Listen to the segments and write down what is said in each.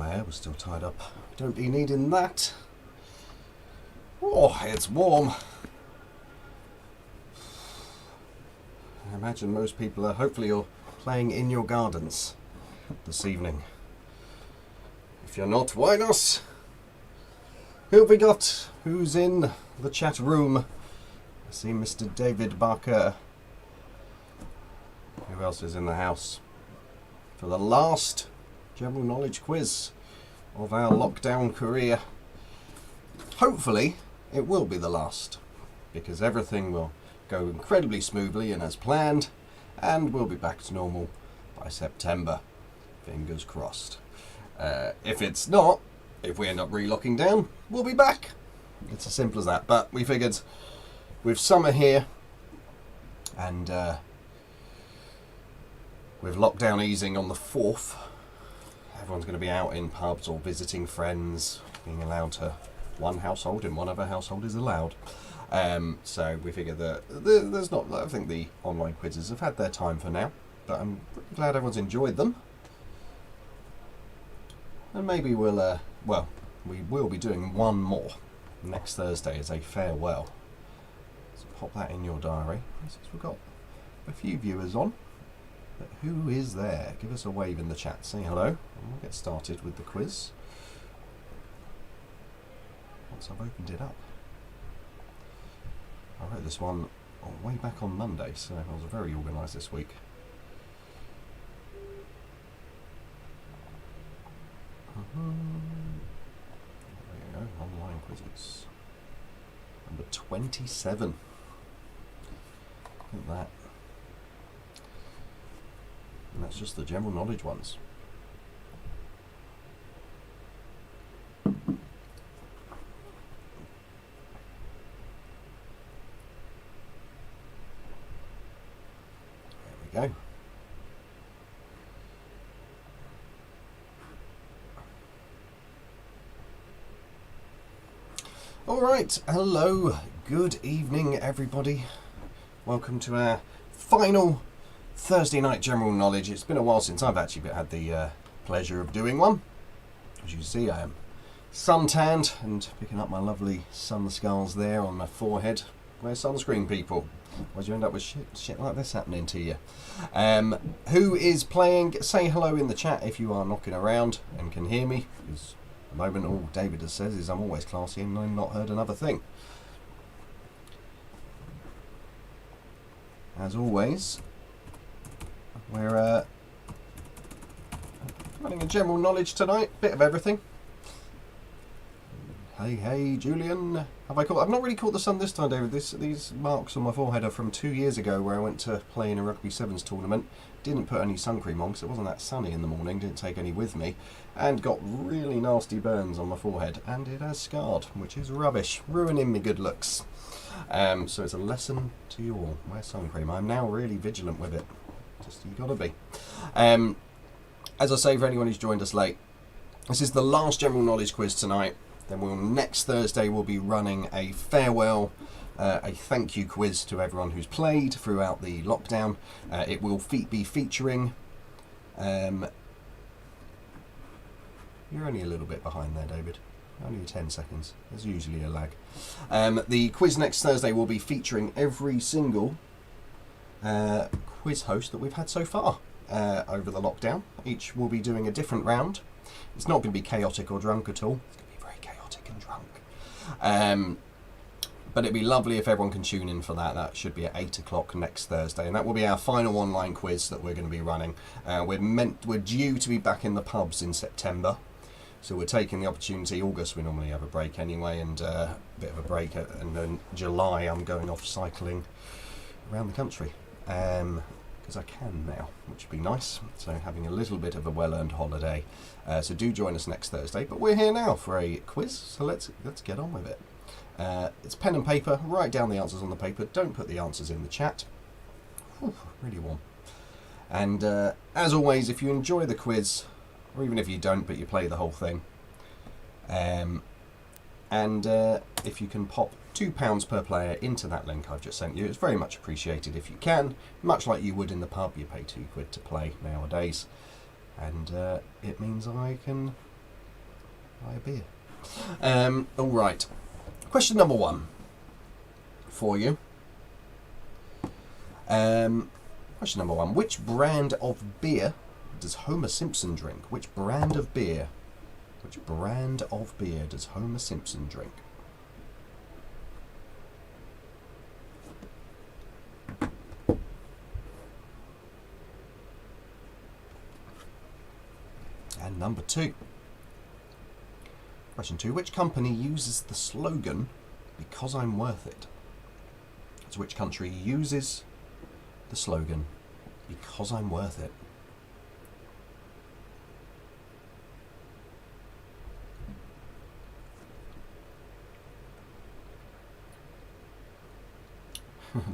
my hair was still tied up. Don't be needing that. Oh, it's warm. I imagine most people are, hopefully you're playing in your gardens this evening. If you're not, why not? Who have we got? Who's in the chat room? I see Mr. David Barker. Who else is in the house? For the last general knowledge quiz of our lockdown career. Hopefully it will be the last, because everything will go incredibly smoothly and as planned, and we'll be back to normal by September. Fingers crossed. If it's not, if we end up relocking down, we'll be back. It's as simple as that. But we figured with summer here and with lockdown easing on the 4th, everyone's going to be out in pubs or visiting friends, being allowed to one household in one other household is allowed. So we figured that there's not, I think the online quizzes have had their time for now, but I'm glad everyone's enjoyed them. And maybe we'll, well, we will be doing one more next Thursday as a farewell. So pop that in your diary. Since we've got a few viewers on. But who is there? Give us a wave in the chat. Say hello. And we'll get started with the quiz. Once I've opened it up. I wrote this one way back on Monday, so I was very organised this week. There we go, online quizzes. Number 27. Look at that. And that's just the general knowledge ones. There we go. Alright, hello, good evening everybody. Welcome to our final Thursday night general knowledge. It's been a while since I've actually had the pleasure of doing one. As you can see, I am suntanned and picking up my lovely sun scars there on my forehead. Wear sunscreen, people. Why'd you end up with shit like this happening to you? Who is playing? Say hello in the chat if you are knocking around and can hear me. Because at the moment all David has says is I'm always classy and I've not heard another thing. As always, we're running a general knowledge tonight, bit of everything. Hey, Julian. Have I caught? I've not really caught the sun this time, David. These marks on my forehead are from 2 years ago, where I went to play in a rugby sevens tournament. Didn't put any sun cream on because it wasn't that sunny in the morning. Didn't take any with me, and got really nasty burns on my forehead, and it has scarred, which is rubbish, ruining me good looks. So it's a lesson to you all. Wear sun cream. I'm now really vigilant with it. Just you gotta be. As I say, for anyone who's joined us late, this is the last general knowledge quiz tonight. Then next Thursday we'll be running a farewell, a thank you quiz to everyone who's played throughout the lockdown. It will be featuring. You're only a little bit behind there, David. Only 10 seconds. There's usually a lag. The quiz next Thursday will be featuring every single quiz host that we've had so far over the lockdown. Each will be doing a different round. It's not going to be chaotic or drunk at all. It's going to be very chaotic and drunk. But it'd be lovely if everyone can tune in for that. That should be at 8 o'clock next Thursday, and that will be our final online quiz that we're going to be running. We're due to be back in the pubs in September, so we're taking the opportunity. August we normally have a break anyway, and a bit of a break, and then July I'm going off cycling around the country. Because I can now, which would be nice. So having a little bit of a well-earned holiday. So do join us next Thursday. But we're here now for a quiz, so let's get on with it. It's pen and paper. Write down the answers on the paper. Don't put the answers in the chat. Whew, really warm. And as always, if you enjoy the quiz, or even if you don't, but you play the whole thing, if you can pop £2 per player into that link I've just sent you, it's very much appreciated if you can. Much like you would in the pub, you pay £2 to play nowadays, and it means I can Buy a beer. All right. Question number 1 for you. Question number 1. Which brand of beer does Homer Simpson drink? Which brand of beer? Which brand of beer does Homer Simpson drink? And number 2. Question 2. Which company uses the slogan, "Because I'm worth it"? So which country uses the slogan, "Because I'm worth it"?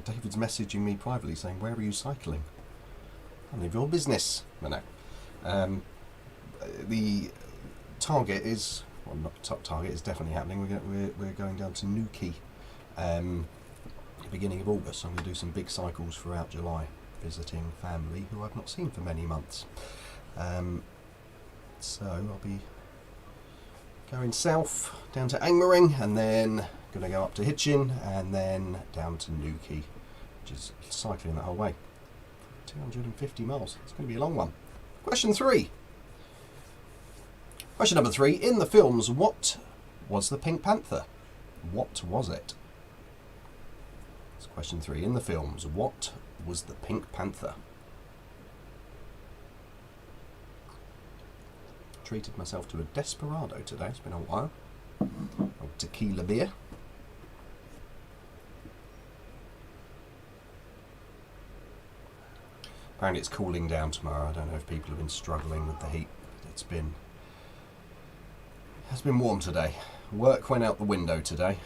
David's messaging me privately saying, "Where are you cycling?" None of your business. No. The target is, well, not top target, is definitely happening. We're going down to Newquay beginning of August. I'm going to do some big cycles throughout July, visiting family who I've not seen for many months. So I'll be going south down to Angmering, and then going to go up to Hitchin, and then down to Newquay, which is cycling that whole way. 250 miles. It's going to be a long one. Question 3. Question number 3. In the films, what was the Pink Panther? What was it? That's question 3. In the films, what was the Pink Panther? Treated myself to a desperado today. It's been a while. Old tequila beer. Apparently it's cooling down tomorrow. I don't know if people have been struggling with the heat. It's been warm today. Work went out the window today.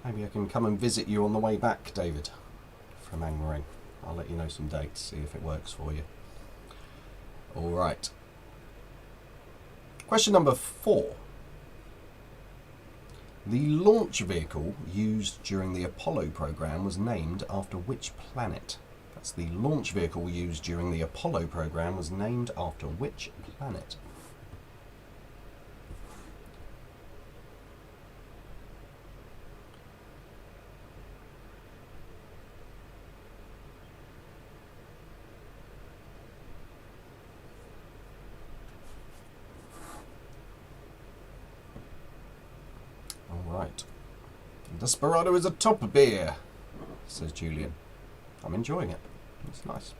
Maybe I can come and visit you on the way back, David, from Angmering. I'll let you know some dates, see if it works for you. All right. Question number 4. The launch vehicle used during the Apollo program was named after which planet? That's the launch vehicle used during the Apollo program was named after which planet? Right. Desperado is a top beer, says Julian. I'm enjoying it. It's nice.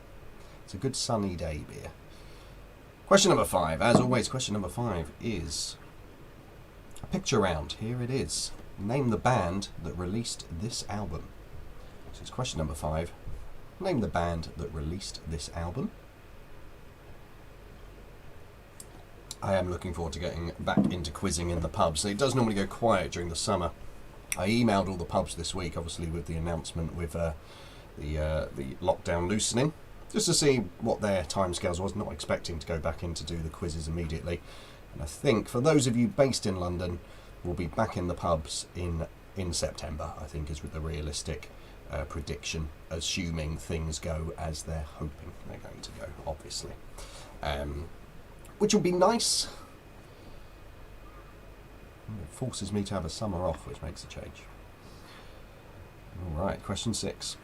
It's a good sunny day beer. Question number 5. As always, question number 5 is a picture round. Here it is. Name the band that released this album. So it's question number 5. Name the band that released this album. I am looking forward to getting back into quizzing in the pubs. It does normally go quiet during the summer. I emailed all the pubs this week, obviously with the announcement with the lockdown loosening, just to see what their timescales was. Not expecting to go back in to do the quizzes immediately. And I think for those of you based in London, we'll be back in the pubs in September, I think is the realistic prediction, assuming things go as they're hoping they're going to go, obviously. Which will be nice. It forces me to have a summer off, which makes a change. Alright, question 6.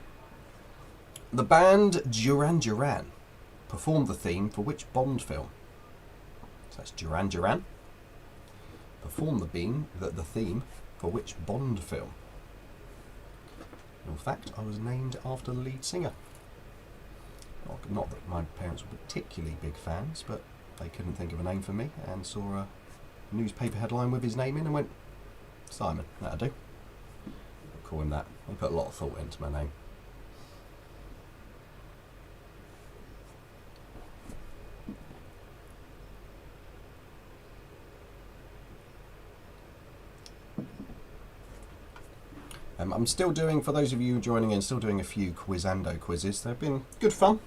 The band Duran Duran performed the theme for which Bond film? So that's Duran Duran. Performed the theme for which Bond film? In fact, I was named after the lead singer. Not that my parents were particularly big fans, but they couldn't think of a name for me and saw a newspaper headline with his name in and went, Simon, that'll do. I'll call him that. They put a lot of thought into my name. I'm still doing, for those of you joining in, still doing a few Quizando quizzes. They've been good fun.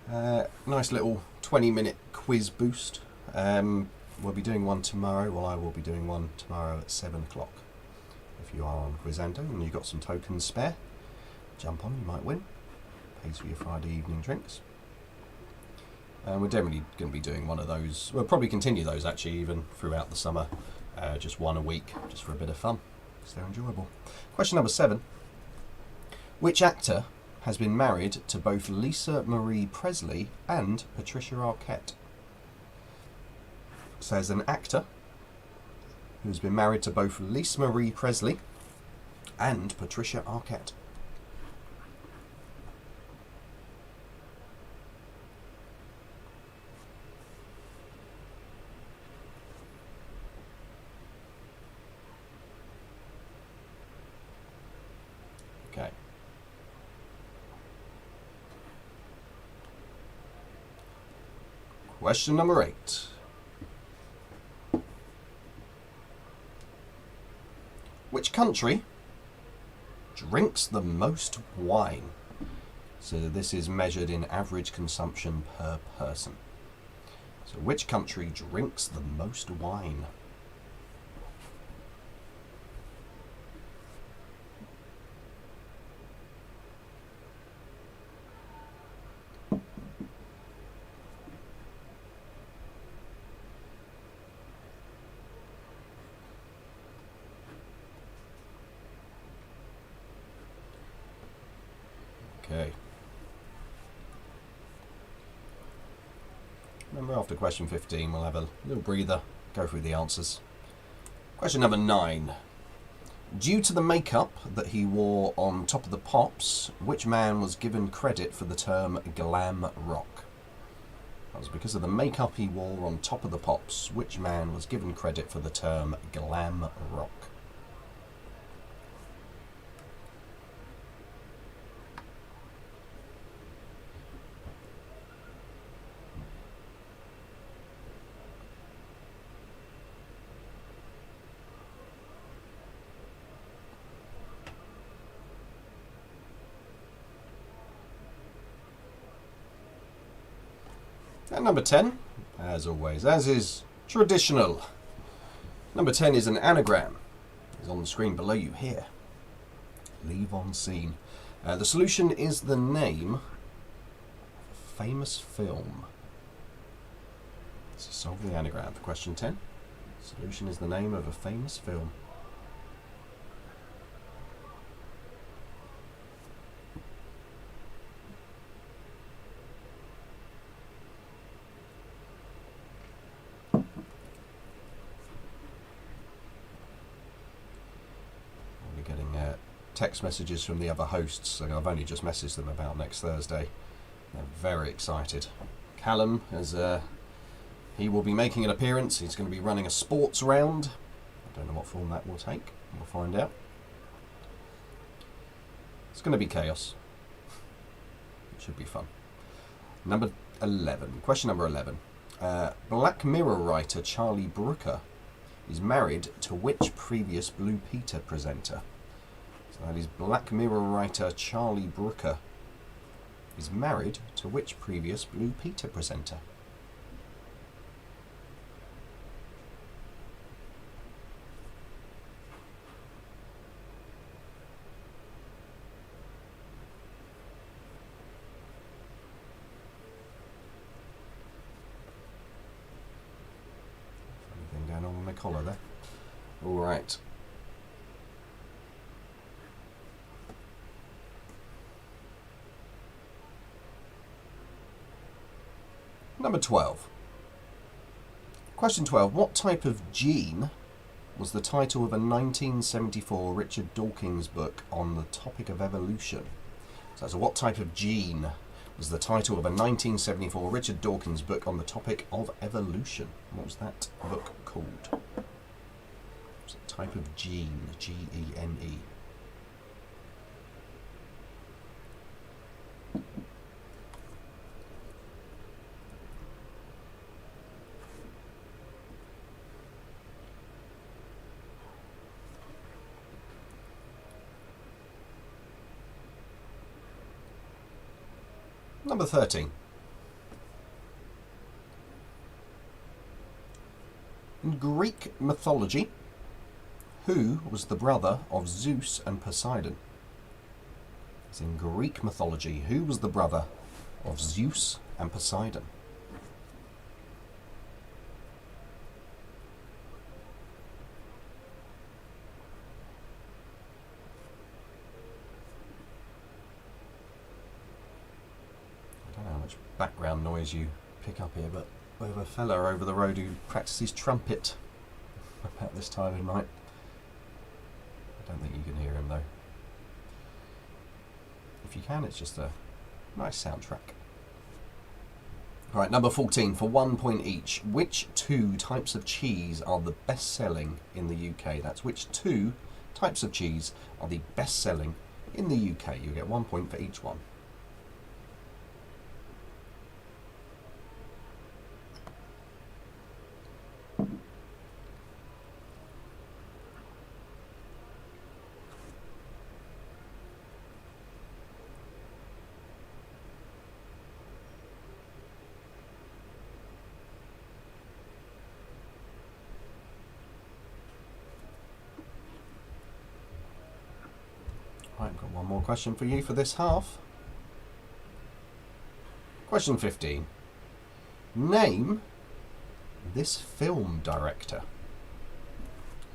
Nice little 20-minute quiz boost. We'll be doing one tomorrow. Well, I will be doing one tomorrow at 7 o'clock. If you are on Quizando and you've got some tokens spare, jump on, you might win. Pays for your Friday evening drinks. And we're definitely going to be doing one of those. We'll probably continue those actually even throughout the summer. Just one a week, just for a bit of fun. So they're enjoyable. Question number 7. Which actor has been married to both Lisa Marie Presley and Patricia Arquette? So there's an actor who's been married to both Lisa Marie Presley and Patricia Arquette. Okay. Question number 8. Which country drinks the most wine? So this is measured in average consumption per person. So which country drinks the most wine? Okay. Remember, after question 15, we'll have a little breather, go through the answers. Question number 9. Due to the makeup that he wore on Top of the Pops, which man was given credit for the term glam rock? That was because of the makeup he wore on Top of the Pops, which man was given credit for the term glam rock? And number 10, as always, as is traditional. Number 10 is an anagram. It's on the screen below you here. Leave on scene. The solution is the name of a famous film. So solve the anagram for question 10. The solution is the name of a famous film. Text messages from the other hosts, so I've only just messaged them about next Thursday. They're very excited. Callum, he will be making an appearance. He's going to be running a sports round. I don't know what form that will take. We'll find out. It's going to be chaos. It should be fun. Number 11. Question number 11. Black Mirror writer Charlie Brooker is married to which previous Blue Peter presenter? So that is Black Mirror writer Charlie Brooker is married to which previous Blue Peter presenter? Funny thing going on with my collar there. All right. Number 12. Question 12. What type of gene was the title of a 1974 Richard Dawkins book on the topic of evolution? So what type of gene was the title of a 1974 Richard Dawkins book on the topic of evolution? What was that book called? What's the type of gene? G-E-N-E. Number 13. In Greek mythology, who was the brother of Zeus and Poseidon? It's in Greek mythology, who was the brother of Zeus and Poseidon? background noise you pick up here, but we have a fella over the road who practices trumpet about this time of night. I don't think you can hear him though. If you can, it's just a nice soundtrack. Right, number 14, for 1 point each. Which 2 types of cheese are the best-selling in the UK? That's which 2 types of cheese are the best-selling in the UK. You get 1 point for each one. Right, I've got one more question for you for this half. Question 15. Name this film director.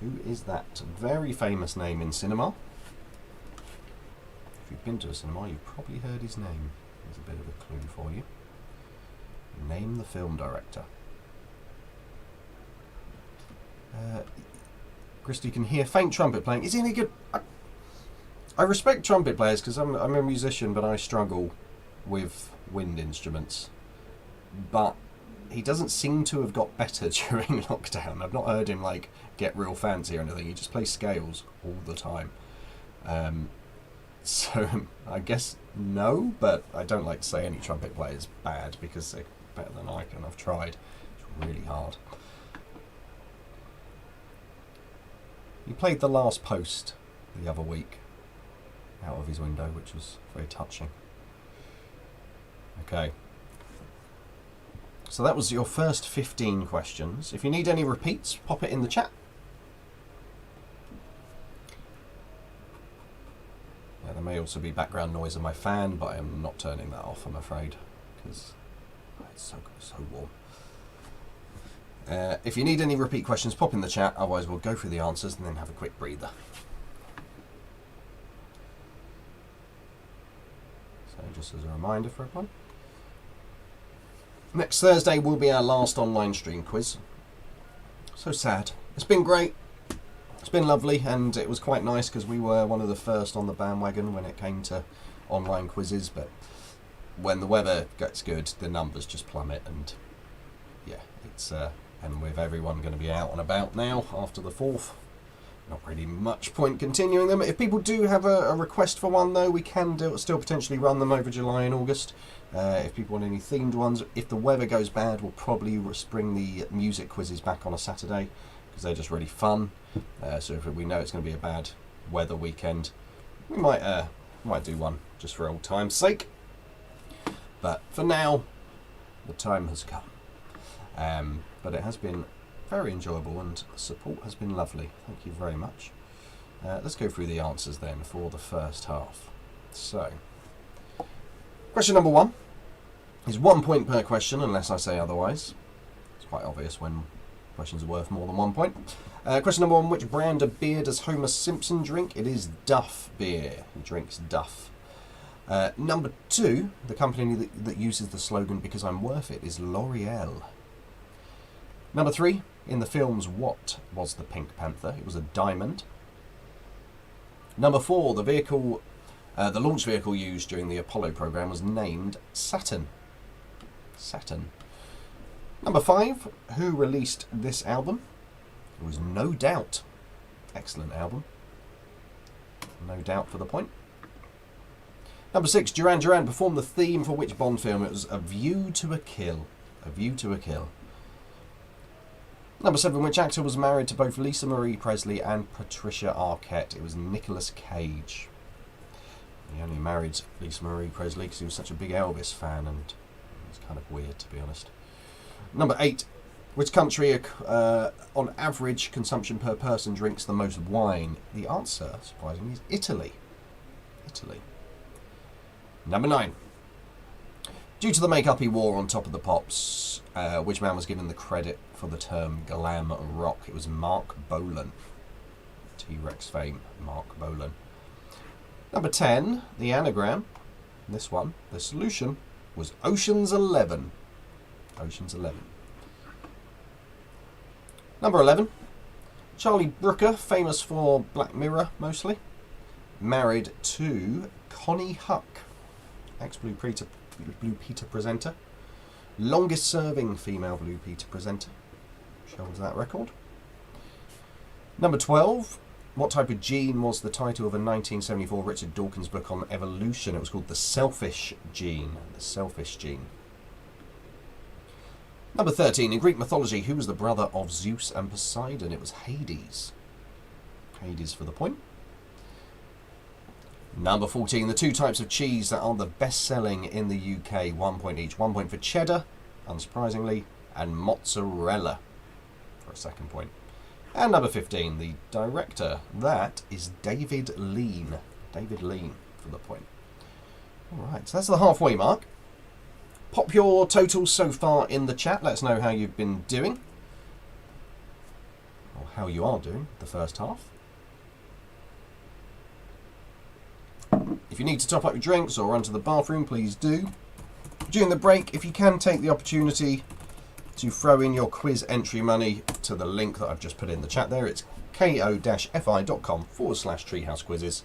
Who is that? Very famous name in cinema. If you've been to a cinema, you've probably heard his name. There's a bit of a clue for you. Name the film director. Christy can hear faint trumpet playing. Is he any good? I respect trumpet players because I'm a musician, but I struggle with wind instruments. But he doesn't seem to have got better during lockdown. I've not heard him like get real fancy or anything. He just plays scales all the time. So I guess no, but I don't like to say any trumpet player is bad because they're better than I can. I've tried. It's really hard. He played The Last Post the other week out of his window, which was very touching. Okay. So that was your first 15 questions. If you need any repeats, pop it in the chat. Yeah, there may also be background noise of my fan, but I'm not turning that off, I'm afraid, because it's so warm. If you need any repeat questions, pop in the chat. Otherwise, we'll go through the answers and then have a quick breather. So just as a reminder for everyone, next Thursday will be our last online stream quiz. So sad. It's been great. It's been lovely, and it was quite nice because we were one of the first on the bandwagon when it came to online quizzes, but when the weather gets good, the numbers just plummet, and yeah, it's and with everyone going to be out and about now after the 4th, not really much point continuing them. If people do have a request for one though, we can still potentially run them over July and August. If people want any themed ones, if the weather goes bad, we'll probably bring the music quizzes back on a Saturday because they're just really fun. So if we know it's going to be a bad weather weekend, we might do one just for old time's sake. But for now, the time has come. But it has been very enjoyable and the support has been lovely. Thank you very much. Let's go through the answers then for the first half. So, question number 1 is 1 point per question unless I say otherwise. It's quite obvious when questions are worth more than 1 point. Question number 1, which brand of beer does Homer Simpson drink? It is Duff beer. He drinks Duff. Number 2, the company that uses the slogan "Because I'm worth it" is L'Oreal. Number 3, in the films What was the Pink Panther? It was a diamond. Number 4, the launch vehicle used during the Apollo program was named Saturn. Saturn. Number 5, who released this album? It was No Doubt. Excellent album. No Doubt for the point. Number 6, Duran Duran performed the theme for which Bond film? It was A View to a Kill. A View to a Kill. Number 7, which actor was married to both Lisa Marie Presley and Patricia Arquette? It was Nicolas Cage. He only married Lisa Marie Presley because he was such a big Elvis fan, and it's kind of weird, to be honest. Number 8, which country on average consumption per person drinks the most wine? The answer, surprisingly, is Italy. Italy. Number 9. Due to the makeup he wore on Top of the Pops, which man was given the credit for the term glam rock? It was Mark Bolan. T-Rex fame, Mark Bolan. Number 10, the anagram. This one, the solution was Ocean's 11. Ocean's 11. Number 11. Charlie Brooker, famous for Black Mirror mostly, married to Connie Huck, ex-Blue Peter presenter. Longest serving female Blue Peter presenter. She holds that record. Number 12. What type of gene was the title of a 1974 Richard Dawkins book on evolution? It was called The Selfish Gene. The Selfish Gene. Number 13. In Greek mythology, who was the brother of Zeus and Poseidon? It was Hades. Hades for the point. Number 14. The two types of cheese that are the best-selling in the UK. 1 point each. 1 point for cheddar, unsurprisingly, and mozzarella for a second point. And number 15, the director, that is David Lean. David Lean for the point. Alright, so that's the halfway mark. Pop your totals so far in the chat. Let us know how you've been doing. Or how you are doing the first half. If you need to top up your drinks or run to the bathroom, please do. During the break, if you can take the opportunity to throw in your quiz entry money to the link that I've just put in the chat there. It's ko-fi.com/Treehouse Quizzes.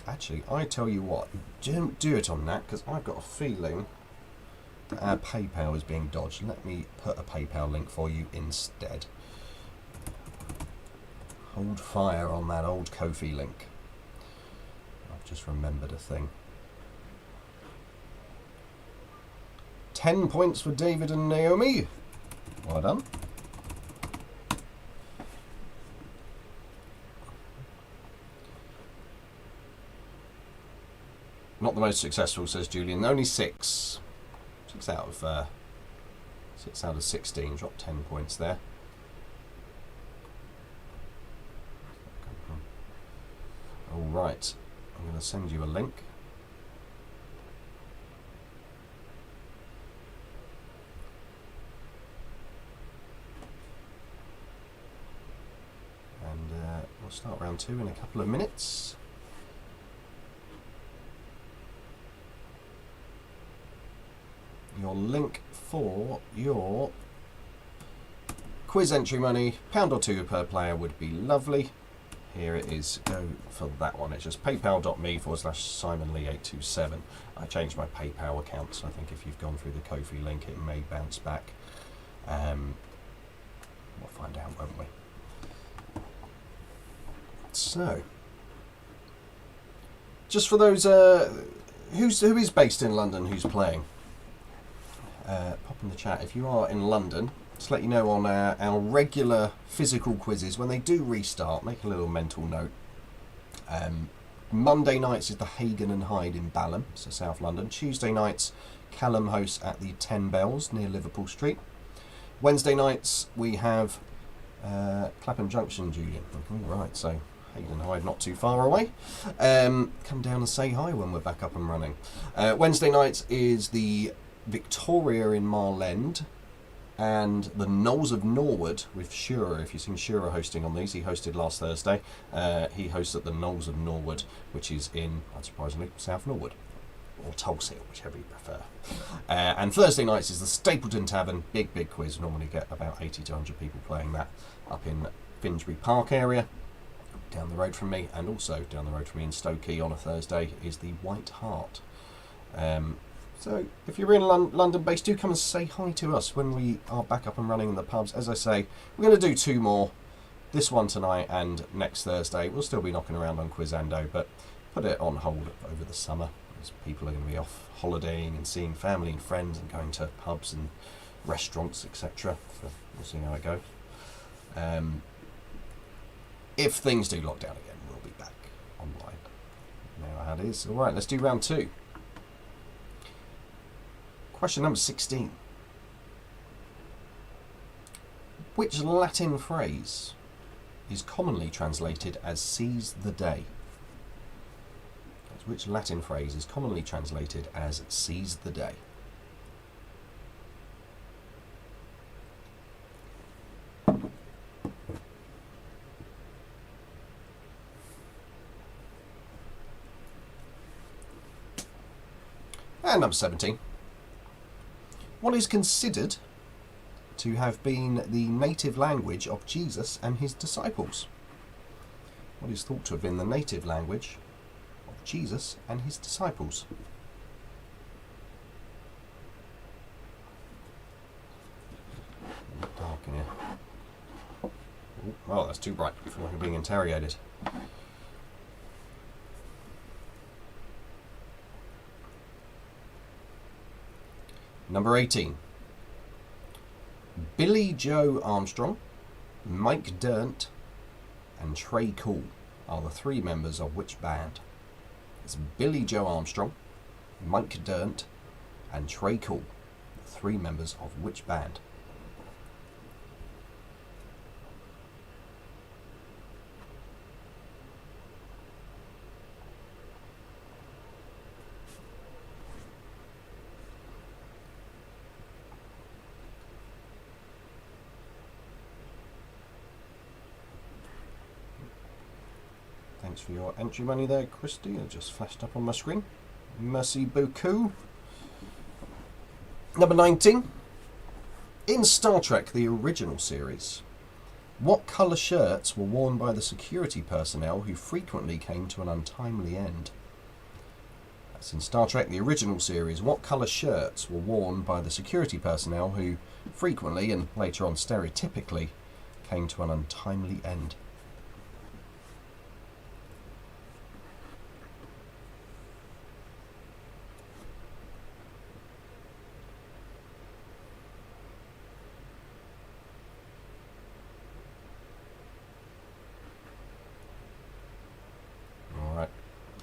Actually, I tell you what, don't do it on that because I've got a feeling that our PayPal is being dodged. Let me put a PayPal link for you instead. Hold fire on that old Ko-fi link. I've just remembered a thing. 10 points for David and Naomi. Well done. Not the most successful, says Julian. Only 6. 6 out of 16. Dropped 10 points there. All right. I'm going to send you a link. We'll start round 2 in a couple of minutes. Your link for your quiz entry money, £1 or £2 per player would be lovely. Here it is. Go for that one. It's just paypal.me/SimonLee827. I changed my PayPal account, so I think if you've gone through the Ko-fi link, it may bounce back. We'll find out, won't we? So, just for those who is based in London, who's playing, pop in the chat if you are in London. Just let you know on our regular physical quizzes, when they do restart, make a little mental note. Monday nights is the Hagan and Hyde in Balham, so South London. Tuesday nights, Callum hosts at the 10 Bells near Liverpool Street. Wednesday nights we have Clapham Junction, Julian. Right, so Hagan and Hyde not too far away. Come down and say hi when we're back up and running. Wednesday nights is the Victoria in Mile End and the Knolls of Norwood with Shura. If you've seen Shura hosting on these, he hosted last Thursday. He hosts at the Knolls of Norwood, which is in, unsurprisingly, South Norwood. Or Tulse Hill, whichever you prefer. And Thursday nights is the Stapleton Tavern, big quiz. Normally get about 80 to 100 people playing that up in Finsbury Park area, down the road from me, and also down the road from me in Stokey on a Thursday is the White Hart. So if you're in London based, do come and say hi to us when we are back up and running in the pubs. As I say, we're going to do 2 more, this one tonight and next Thursday. We'll still be knocking around on Quizando, but put it on hold over the summer as people are going to be off holidaying and seeing family and friends and going to pubs and restaurants, etc. So we'll see how it goes. If things do lock down again, we'll be back online. You know how it is. All right, let's do round 2. Question number 16. Which Latin phrase is commonly translated as seize the day? Which Latin phrase is commonly translated as seize the day? And number 17. What is considered to have been the native language of Jesus and his disciples? What is thought to have been the native language of Jesus and his disciples? Dark in here. Oh, that's too bright. I feel like I'm being interrogated. Number 18. Billy Joe Armstrong, Mike Dirnt, and Trey Cool are the three members of which band? It's Billy Joe Armstrong, Mike Dirnt, and Trey Cool, the three members of which band? Thanks for your entry money there, Christy. It just flashed up on my screen. Merci beaucoup. Number 19. In Star Trek, the original series, what colour shirts were worn by the security personnel who frequently came to an untimely end? That's in Star Trek, the original series. What colour shirts were worn by the security personnel who frequently, and later on stereotypically, came to an untimely end?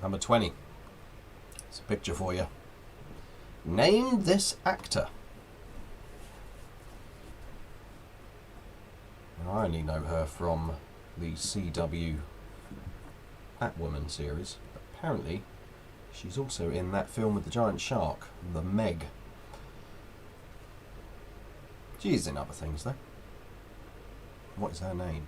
Number 20. It's a picture for you. Name this actor. Now, I only know her from the CW Batwoman series, but apparently she's also in that film with the giant shark, The Meg. She's in other things though. What is her name?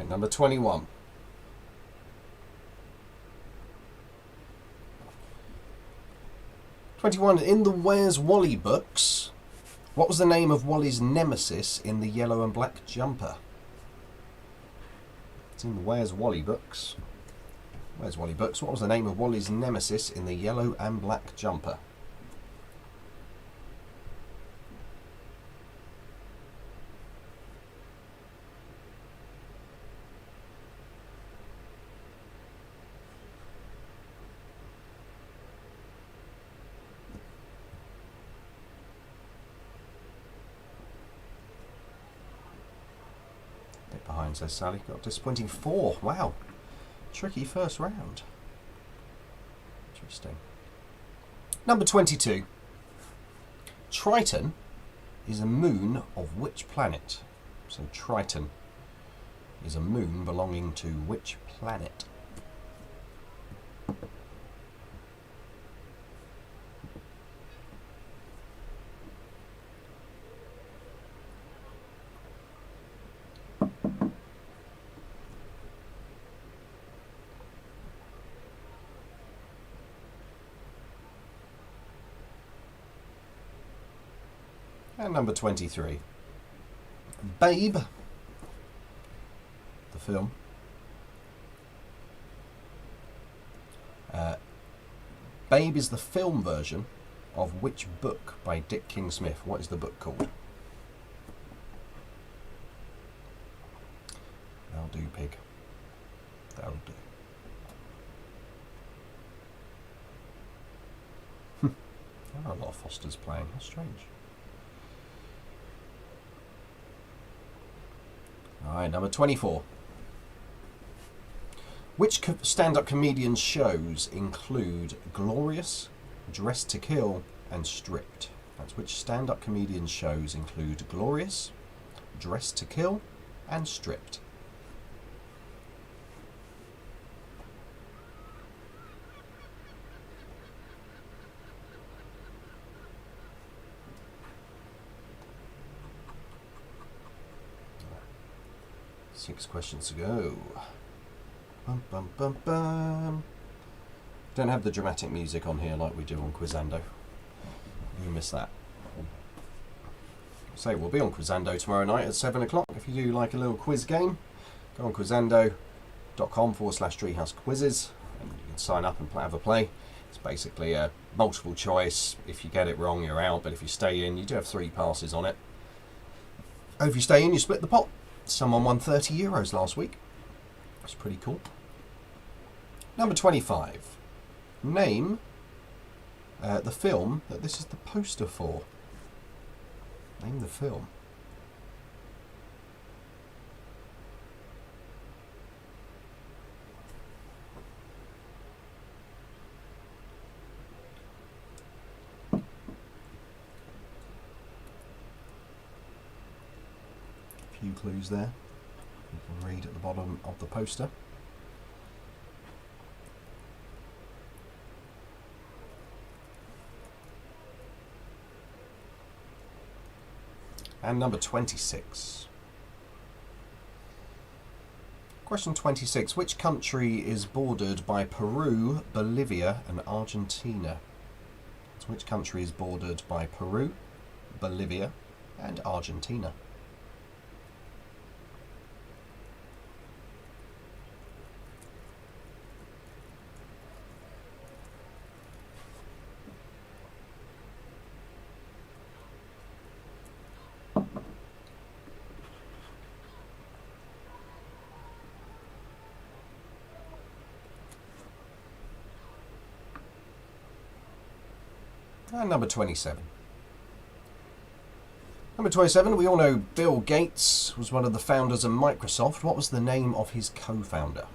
Number 21. In the Where's Wally books, what was the name of Wally's nemesis in the yellow and black jumper? It's in the Where's Wally books. Where's Wally books? What was the name of Wally's nemesis in the yellow and black jumper? Behind, says Sally. Got a disappointing 4. Wow. Tricky first round. Interesting. Number 22. Triton is a moon of which planet? So Triton is a moon belonging to which planet? And number 23. Babe, the film. Babe is the film version of which book by Dick King-Smith? What is the book called? That'll do, pig. That'll do. There are a lot of Fosters playing. How strange. Alright, number 24. Which stand-up comedian shows include Glorious, Dressed to Kill, and Stripped? That's which stand-up comedian shows include Glorious, Dressed to Kill, and Stripped. 6 questions to go. Bum, bum, bum, bum. Don't have the dramatic music on here like we do on Quizando. You miss that. So we'll be on Quizando tomorrow night at 7 o'clock. If you do like a little quiz game, go on quizando.com/Treehouse Quizzes and you can sign up and have a play. It's basically a multiple choice. If you get it wrong, you're out, but if you stay in, you do have 3 passes on it. And if you stay in, you split the pot. Someone won €30 last week. That's pretty cool. Number 25. Name the film that this is the poster for. Name the film. A few clues there. You can read at the bottom of the poster. And number 26. Question 26. Which country is bordered by Peru, Bolivia and Argentina? So which country is bordered by Peru, Bolivia and Argentina? And number 27. Number 27, we all know Bill Gates was one of the founders of Microsoft. What was the name of his co-founder?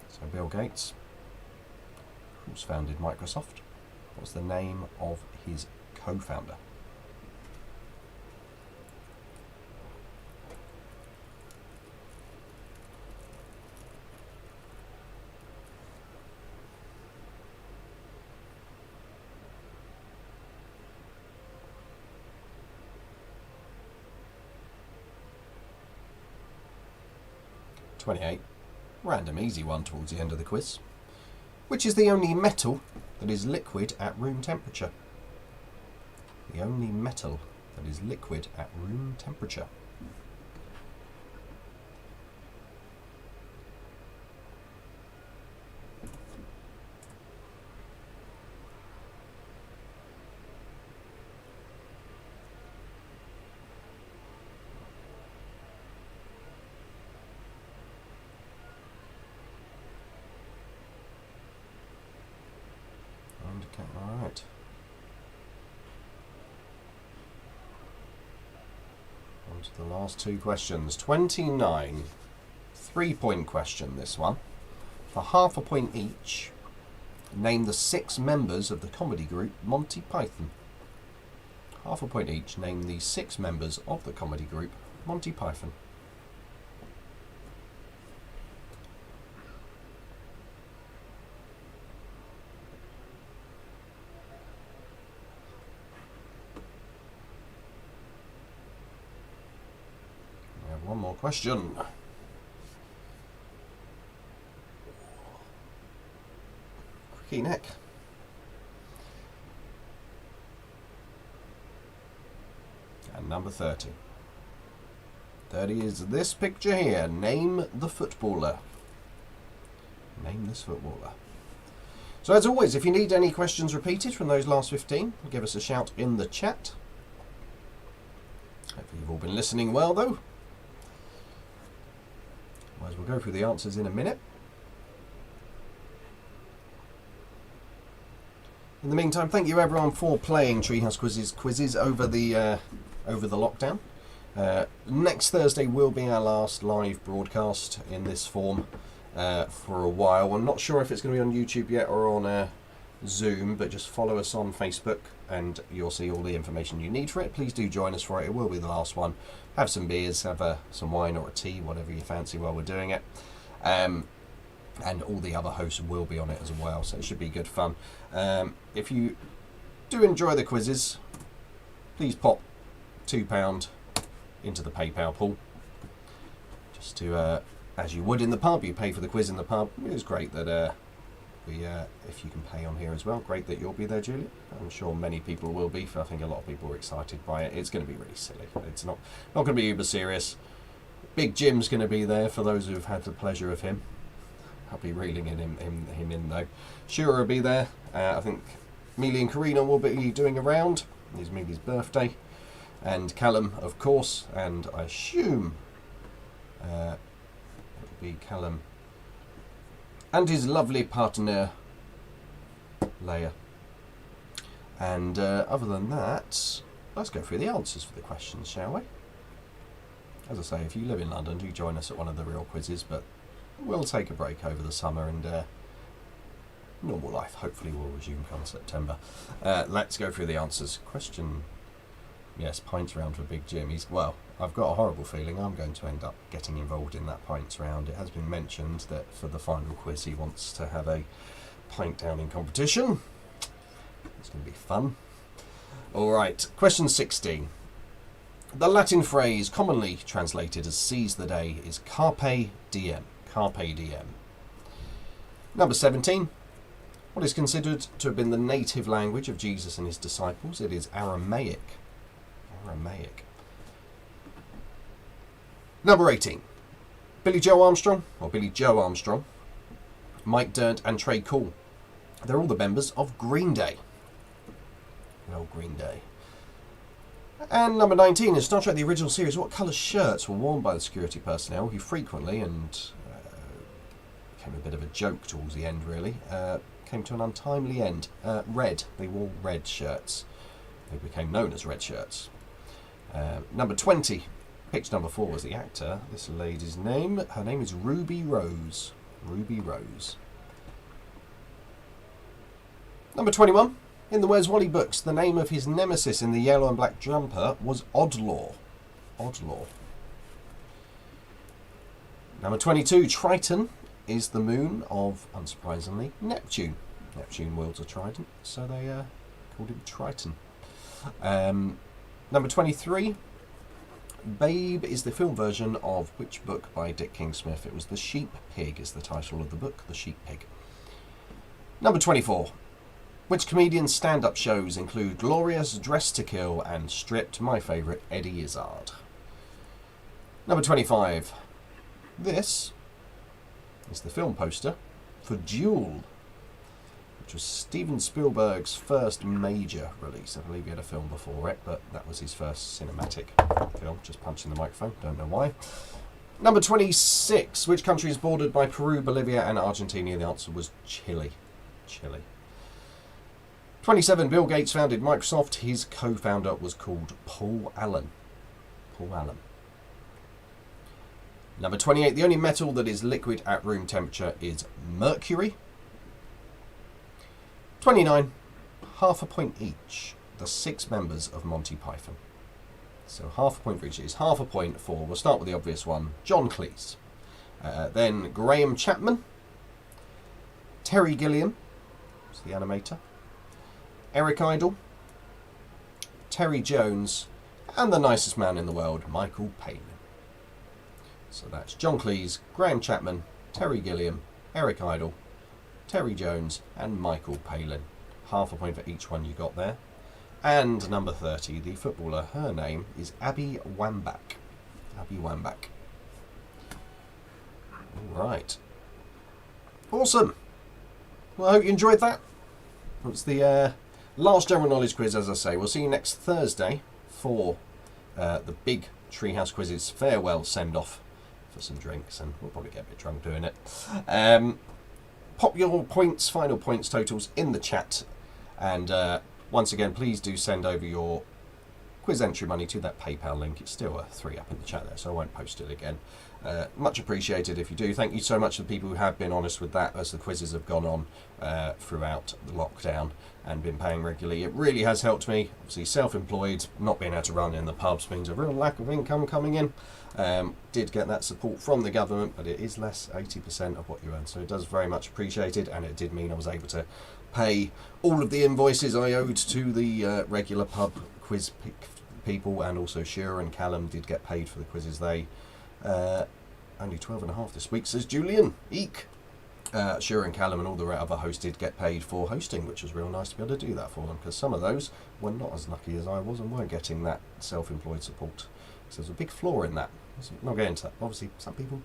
So Bill Gates, who's founded Microsoft. What was the name of his co-founder? Random easy one towards the end of the quiz. Which is the only metal that is liquid at room temperature? The only metal that is liquid at room temperature. Alright. On to the last 2 questions. 29. 3-point question, this one. For half a point each, name the 6 members of the comedy group Monty Python. Half a point each, name the 6 members of the comedy group Monty Python. One more question. Cricky neck. And number 30. 30 is this picture here. Name the footballer. Name this footballer. So as always, if you need any questions repeated from those last 15, give us a shout in the chat. Hopefully you've all been listening well though. Otherwise we'll go through the answers in a minute. In the meantime, thank you everyone for playing Treehouse Quizzes over the lockdown. Next Thursday will be our last live broadcast in this form for a while. I'm not sure if it's going to be on YouTube yet or on Zoom, but just follow us on Facebook and you'll see all the information you need for it. Please do join us for it. It will be the last one. Have some beers, have some wine or a tea, whatever you fancy while we're doing it. And all the other hosts will be on it as well, so it should be good fun. If you do enjoy the quizzes, please pop £2 into the PayPal pool. just to, as you would in the pub, you pay for the quiz in the pub. It was great that if you can pay on here as well, great that you'll be there, Julia. I'm sure many people will be. I think a lot of people are excited by it. It's going to be really silly. It's not going to be uber serious. Big Jim's going to be there for those who've had the pleasure of him. I'll be reeling him in though. Shura will be there. I think Mealy and Karina will be doing a round. It's Mealy's birthday. And Callum, of course. And I assume it'll be Callum and his lovely partner, Leia. And other than that, let's go through the answers for the questions, shall we? As I say, if you live in London, do join us at one of the real quizzes, but we'll take a break over the summer and normal life hopefully will resume come September. Let's go through the answers. Question, yes, pints round for Big Jim. Well, I've got a horrible feeling I'm going to end up getting involved in that pints round. It has been mentioned that for the final quiz he wants to have a pint downing competition. It's going to be fun. Alright, question 16. The Latin phrase commonly translated as seize the day is carpe diem. Carpe diem. Number 17. What is considered to have been the native language of Jesus and his disciples? It is Aramaic. Aramaic. Number 18. Billy Joe Armstrong, Mike Dirnt and Trey Cool. They're all the members of Green Day. Well, Green Day. And number 19, in Star Trek the original series, what colour shirts were worn by the security personnel who frequently, and became a bit of a joke towards the end really, came to an untimely end? Red. They wore red shirts. They became known as red shirts. Number 20, pitch number 4 was the actor. This lady's name, her name is Ruby Rose. Ruby Rose. Number 21. In the Where's Wally books, the name of his nemesis in the yellow and black jumper was Oddlaw. Oddlaw. Number 22. Triton is the moon of, unsurprisingly, Neptune. Neptune wields a trident, so they called him Triton. Number 23. Babe is the film version of which book by Dick King-Smith? It was The Sheep Pig is the title of the book, The Sheep Pig. Number 24. Which comedian's stand-up shows include Glorious, Dressed to Kill and Stripped? My favourite, Eddie Izzard. Number 25. This is the film poster for Duel, which was Steven Spielberg's first major release. I believe he had a film before it, but that was his first cinematic film. Just punching the microphone, don't know why. Number 26. Which country is bordered by Peru, Bolivia and Argentina? The answer was Chile. Chile. 27. Bill Gates founded Microsoft. His co-founder was called Paul Allen. Paul Allen. Number 28. The only metal that is liquid at room temperature is mercury. 29. Half a point each. The 6 members of Monty Python. So half a point for each is half a point for, we'll start with the obvious one, John Cleese. Then Graham Chapman. Terry Gilliam, who's the animator. Eric Idle, Terry Jones, and the nicest man in the world, Michael Palin. So that's John Cleese, Graham Chapman, Terry Gilliam, Eric Idle, Terry Jones, and Michael Palin. Half a point for each one you got there. And number 30, the footballer, her name is Abby Wambach. Abby Wambach. All right. Awesome. Well, I hope you enjoyed that. It's the last general knowledge quiz, as I say. We'll see you next Thursday for the big Treehouse Quizzes farewell send-off for some drinks, and we'll probably get a bit drunk doing it. Pop your points, final points totals in the chat, and once again, please do send over your quiz entry money to that PayPal link. It's still a 3 up in the chat there, so I won't post it again. Much appreciated if you do. Thank you so much to the people who have been honest with that as the quizzes have gone on throughout the lockdown and been paying regularly. It really has helped me. Obviously, self-employed, not being able to run in the pubs means a real lack of income coming in. Did get that support from the government, but it is less 80% of what you earn, so it does very much appreciated, and it did mean I was able to pay all of the invoices I owed to the regular pub quiz people, and also Shura and Callum did get paid for the quizzes they only 12.5 this week, says Julian. Eek. Shura and Callum and all the other hosts did get paid for hosting, which was real nice to be able to do that for them, because some of those were not as lucky as I was and weren't getting that self-employed support. So there's a big flaw in that. So I'm not getting into that. Obviously, some people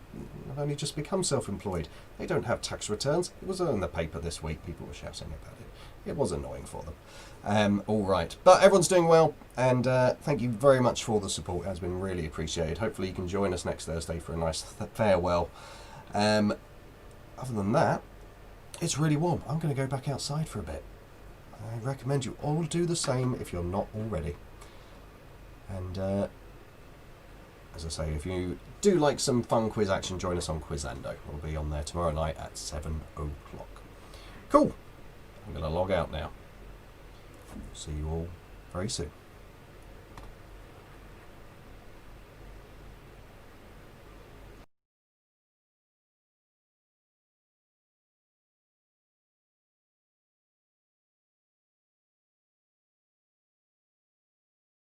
have only just become self-employed. They don't have tax returns. It was in the paper this week. People were shouting about it. It was annoying for them. All right. But everyone's doing well, and thank you very much for the support. It has been really appreciated. Hopefully you can join us next Thursday for a nice farewell. Other than that, it's really warm. I'm going to go back outside for a bit. I recommend you all do the same if you're not already. And as I say, if you do like some fun quiz action, join us on Quizando. We'll be on there tomorrow night at 7 o'clock. Cool. I'm going to log out now. See you all very soon.